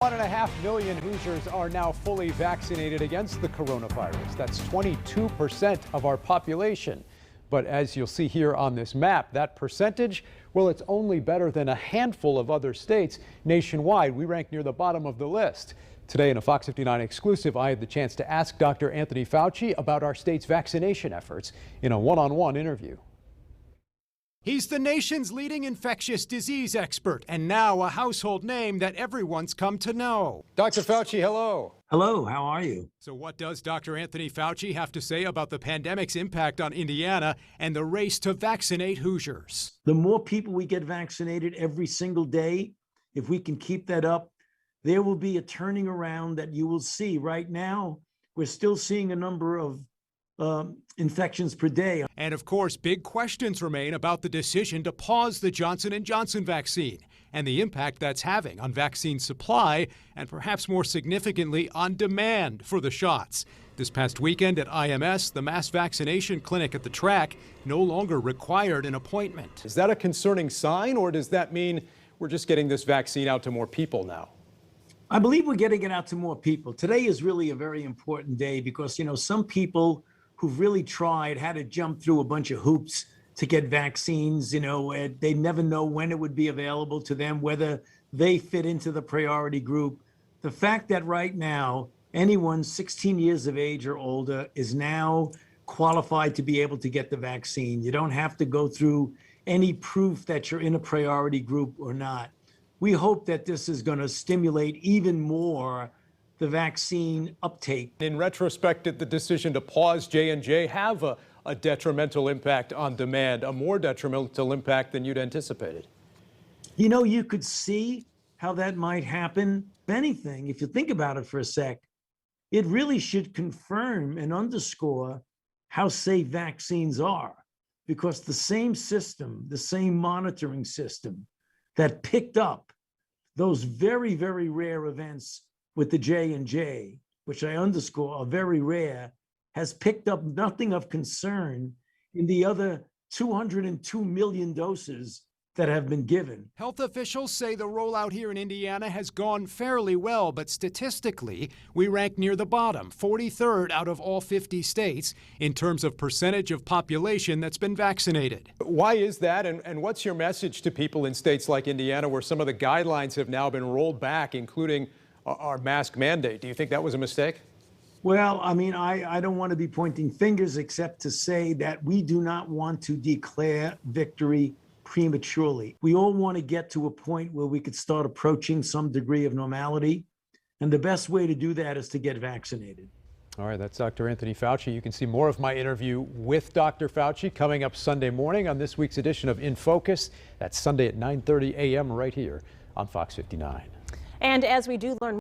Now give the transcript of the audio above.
1.5 million Hoosiers are now fully vaccinated against the coronavirus. That's 22% of our population. But as you'll see here on this map, that percentage, well, it's only better than a handful of other states. Nationwide, we rank near the bottom of the list. Today in a Fox 59 exclusive, I had the chance to ask Dr. Anthony Fauci about our state's vaccination efforts in a one-on-one interview. He's the nation's leading infectious disease expert and now a household name that everyone's come to know. Dr. Fauci, hello. Hello, how are you? So what does Dr. Anthony Fauci have to say about the pandemic's impact on Indiana and the race to vaccinate Hoosiers? The more people we get vaccinated every single day, if we can keep that up, there will be a turning around that you will see. Right now, we're still seeing a number of infections per day. And of course, big questions remain about the decision to pause the Johnson & Johnson vaccine and the impact that's having on vaccine supply and perhaps more significantly on demand for the shots. This past weekend at IMS, the mass vaccination clinic at the track no longer required an appointment. Is that a concerning sign, or does that mean we're just getting this vaccine out to more people now? I believe we're getting it out to more people. Today is really a very important day because, some people who've really tried had to jump through a bunch of hoops to get vaccines. They never know when it would be available to them, whether they fit into the priority group. The fact that right now, anyone 16 years of age or older is now qualified to be able to get the vaccine. You don't have to go through any proof that you're in a priority group or not. We hope that this is going to stimulate even more the vaccine uptake. In retrospect, did the decision to pause J&J have a detrimental impact on demand, a more detrimental impact than you'd anticipated? You could see how that might happen. If anything, if you think about it for a sec, it really should confirm and underscore how safe vaccines are, because the same system, the same monitoring system that picked up those very, very rare events with the J&J, which I underscore are very rare, has picked up nothing of concern in the other 202 million doses that have been given. Health officials say the rollout here in Indiana has gone fairly well, but statistically, we rank near the bottom, 43rd out of all 50 states, in terms of percentage of population that's been vaccinated. Why is that, and what's your message to people in states like Indiana where some of the guidelines have now been rolled back, including our mask mandate? Do you think that was a mistake? Well, I don't want to be pointing fingers except to say that we do not want to declare victory prematurely. We all want to get to a point where we could start approaching some degree of normality. And the best way to do that is to get vaccinated. All right, that's Dr. Anthony Fauci. You can see more of my interview with Dr. Fauci coming up Sunday morning on this week's edition of In Focus. That's Sunday at 9:30 a.m. right here on Fox 59. And as we do learn